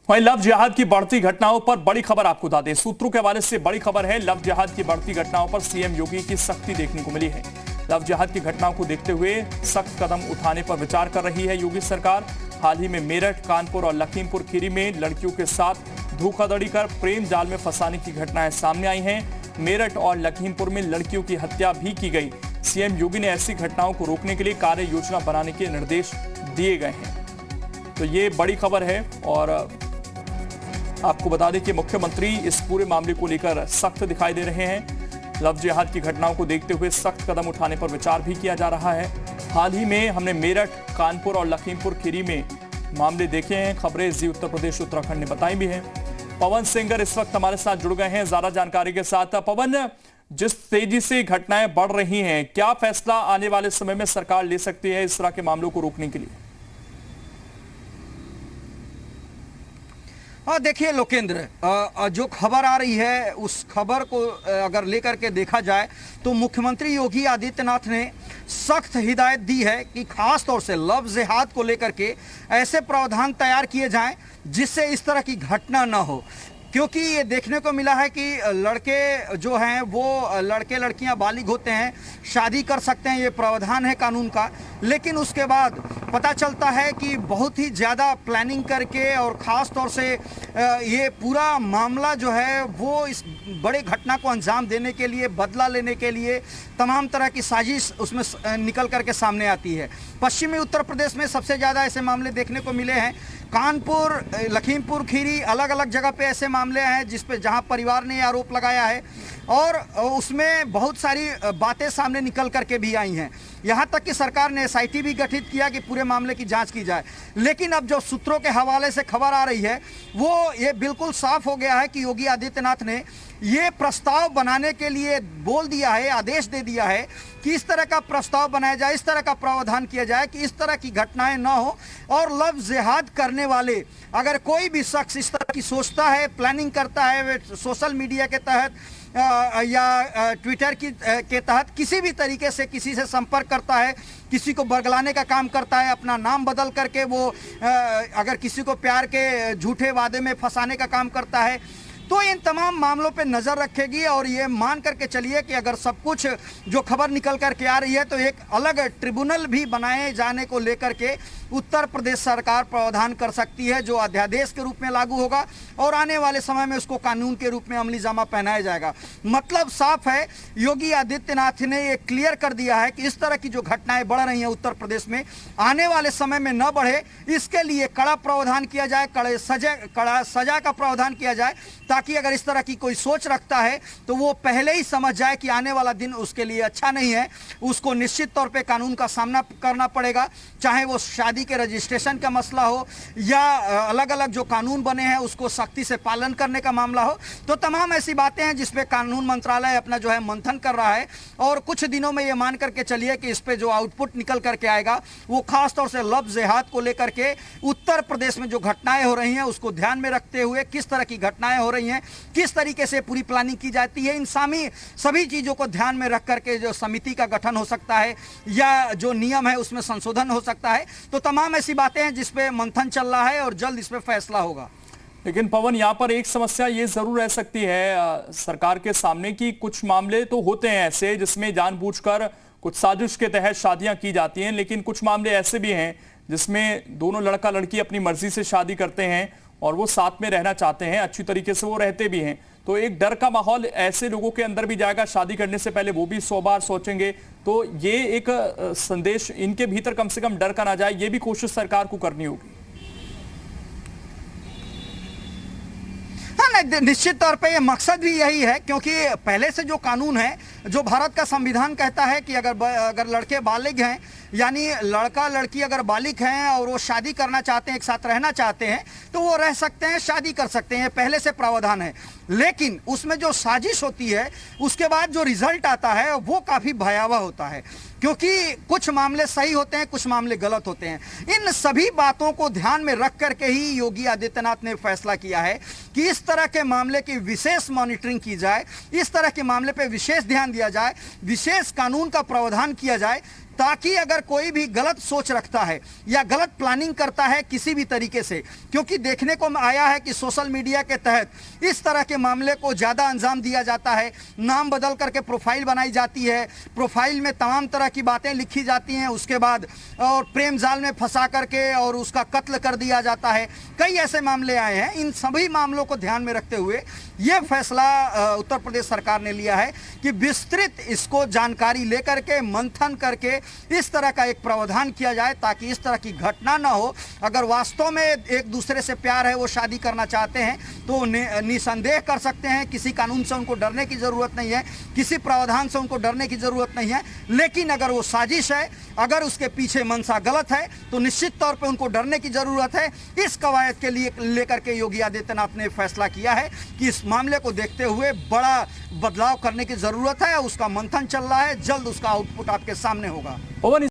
वहीं लव जिहाद की बढ़ती घटनाओं पर बड़ी खबर आपको बता दें। सूत्रों के हवाले से बड़ी खबर है, लव जिहाद की बढ़ती घटनाओं पर सीएम योगी की सख्ती देखने को मिली है। लव जिहाद की घटनाओं को देखते हुए सख्त कदम उठाने पर विचार कर रही है योगी सरकार। हाल ही में मेरठ, कानपुर और लखीमपुर खीरी में लड़कियों के साथ धोखाधड़ी कर प्रेम जाल में फंसाने की घटनाएं सामने आई हैं। मेरठ और लखीमपुर में लड़कियों की हत्या भी की गई। सीएम योगी ने ऐसी घटनाओं को रोकने के लिए कार्य योजना बनाने के निर्देश दिए गए हैं। तो ये बड़ी खबर है और आपको बता दें कि मुख्यमंत्री इस पूरे मामले को लेकर सख्त दिखाई दे रहे हैं। लव जिहाद की घटनाओं को देखते हुए सख्त कदम उठाने पर विचार भी किया जा रहा है। हाल ही में हमने मेरठ, कानपुर और लखीमपुर खीरी में मामले देखे हैं। खबरें जी उत्तर प्रदेश उत्तराखंड ने बताई भी हैं। पवन सिंगर इस वक्त हमारे साथ जुड़ गए हैं ज्यादा जानकारी के साथ। पवन, जिस तेजी से घटनाएं बढ़ रही हैं, क्या फैसला आने वाले समय में सरकार ले सकती है इस तरह के मामलों को रोकने के लिए? देखिए लोकेंद्र, जो खबर आ रही है उस खबर को अगर लेकर के देखा जाए तो मुख्यमंत्री योगी आदित्यनाथ ने सख्त हिदायत दी है कि खास तौर से लव जिहाद को लेकर के ऐसे प्रावधान तैयार किए जाएं जिससे इस तरह की घटना न हो। क्योंकि ये देखने को मिला है कि लड़के जो हैं वो लड़के लड़कियां बालिग होते हैं, शादी कर सकते हैं, ये प्रावधान है कानून का। लेकिन उसके बाद पता चलता है कि बहुत ही ज़्यादा प्लानिंग करके और ख़ास तौर से ये पूरा मामला जो है वो इस बड़े घटना को अंजाम देने के लिए, बदला लेने के लिए तमाम तरह की साजिश उसमें निकल करके सामने आती है। पश्चिमी उत्तर प्रदेश में सबसे ज़्यादा ऐसे मामले देखने को मिले हैं। कानपुर, लखीमपुर खीरी, अलग अलग जगह पे ऐसे मामले हैं जिस पे जहां परिवार ने आरोप लगाया है और उसमें बहुत सारी बातें सामने निकल करके भी आई हैं। यहां तक कि सरकार ने एसआईटी भी गठित किया कि पूरे मामले की जांच की जाए। लेकिन अब जो सूत्रों के हवाले से खबर आ रही है वो ये बिल्कुल साफ हो गया है कि योगी आदित्यनाथ ने ये प्रस्ताव बनाने के लिए बोल दिया है, आदेश दे दिया है कि इस तरह का प्रस्ताव बनाया जाए, इस तरह का प्रावधान किया जाए कि इस तरह की घटनाएं ना हो। और लव जिहाद करने वाले अगर कोई भी शख्स इस तरह की सोचता है, प्लानिंग करता है, सोशल मीडिया के तहत या ट्विटर के तहत किसी भी तरीके से किसी से संपर्क करता है, किसी को बरगलाने का काम करता है, अपना नाम बदल करके वो अगर किसी को प्यार के झूठे वादे में फंसाने का काम करता है, तो इन तमाम मामलों पे नज़र रखेगी। और ये मान करके चलिए कि अगर सब कुछ जो खबर निकल करके आ रही है तो एक अलग ट्रिब्यूनल भी बनाए जाने को लेकर के उत्तर प्रदेश सरकार प्रावधान कर सकती है, जो अध्यादेश के रूप में लागू होगा और आने वाले समय में उसको कानून के रूप में अमली जामा पहनाया जाएगा। मतलब साफ है, योगी आदित्यनाथ ने ये क्लियर कर दिया है कि इस तरह की जो घटनाएं बढ़ रही हैं उत्तर प्रदेश में, आने वाले समय में न बढ़े, इसके लिए कड़ा प्रावधान किया जाए, कड़ा सजा का प्रावधान किया जाए, ताकि अगर इस तरह की कोई सोच रखता है तो वो पहले ही समझ जाए कि आने वाला दिन उसके लिए अच्छा नहीं है। उसको निश्चित तौर पे कानून का सामना करना पड़ेगा, चाहे वो शादी के रजिस्ट्रेशन का मसला हो या अलग अलग जो कानून बने हैं उसको सख्ती से पालन करने का मामला हो। तो तमाम ऐसी बातें हैं जिसपे कानून मंत्रालय अपना जो है मंथन कर रहा है और कुछ दिनों में ये मान करके चलिए कि इस पे जो आउटपुट निकल करके आएगा वो खास तौर से लव जिहाद को लेकर के उत्तर प्रदेश में जो घटनाएं हो रही हैं उसको ध्यान में रखते हुए, किस तरह की घटनाएं हो रही हैं, किस तरीके से पूरी प्लानिंग की जाती है, इन सभी चीजों को ध्यान में रख करके जो समिति का गठन हो सकता है या जो नियम है उसमें संशोधन हो सकता है। तो तमाम ऐसी बातें हैं जिसपे मंथन चल रहा है और जल्द इस पे फैसला होगा। लेकिन पवन, यहाँ पर एक समस्या ये जरूर रह सकती है सरकार के सामने कि कुछ मामले तो होते हैं ऐसे जिसमें जानबूझकर कुछ साजिश के तहत शादियां की जाती हैं, लेकिन कुछ मामले ऐसे भी हैं जिसमें दोनों लड़का लड़की अपनी मर्जी से शादी करते हैं और वो साथ में रहना चाहते हैं, अच्छी तरीके से वो रहते भी हैं। तो एक डर का माहौल ऐसे लोगों के अंदर भी जाएगा, शादी करने से पहले वो भी 100 बार सोचेंगे। तो ये एक संदेश इनके भीतर कम से कम डर का ना जाए, ये भी कोशिश सरकार को करनी होगी। निश्चित तौर पे ये मकसद भी यही है, क्योंकि पहले से जो कानून है, जो भारत का संविधान कहता है कि अगर लड़के बालिग हैं, यानी लड़का लड़की अगर बालिग हैं और वो शादी करना चाहते हैं, एक साथ रहना चाहते हैं, तो वो रह सकते हैं, शादी कर सकते हैं, पहले से प्रावधान है। लेकिन उसमें जो साजिश होती है उसके बाद जो रिजल्ट आता है वो काफ़ी भयावह होता है, क्योंकि कुछ मामले सही होते हैं, कुछ मामले गलत होते हैं। इन सभी बातों को ध्यान में रख करके ही योगी आदित्यनाथ ने फैसला किया है कि इस तरह के मामले की विशेष मॉनिटरिंग की जाए, इस तरह के मामले पर विशेष ध्यान दिया जाए, विशेष कानून का प्रावधान किया जाए ताकि अगर कोई भी गलत सोच रखता है या गलत प्लानिंग करता है किसी भी तरीके से, क्योंकि देखने को आया है कि सोशल मीडिया के तहत इस तरह के मामले को ज़्यादा अंजाम दिया जाता है, नाम बदल करके प्रोफाइल बनाई जाती है, प्रोफाइल में तमाम तरह की बातें लिखी जाती हैं, उसके बाद और प्रेम जाल में फंसा करके और उसका कत्ल कर दिया जाता है। कई ऐसे मामले आए हैं। इन सभी मामलों को ध्यान में रखते हुए यह फैसला उत्तर प्रदेश सरकार ने लिया है कि विस्तृत इसको जानकारी लेकर के मंथन करके इस तरह का एक प्रावधान किया जाए ताकि इस तरह की घटना ना हो। अगर वास्तव में एक दूसरे से प्यार है, वो शादी करना चाहते हैं तो निसंदेह कर सकते हैं, किसी कानून से उनको डरने की जरूरत नहीं है, किसी प्रावधान से उनको डरने की जरूरत नहीं है। लेकिन अगर वो साजिश है, अगर उसके पीछे मंशा गलत है तो निश्चित तौर पे उनको डरने की जरूरत है। इस कवायद के लिए लेकर के योगी आदित्यनाथ ने फैसला किया है कि इस मामले को देखते हुए बड़ा बदलाव करने की जरूरत है। उसका मंथन चल रहा है, जल्द उसका आउटपुट आपके सामने होगा।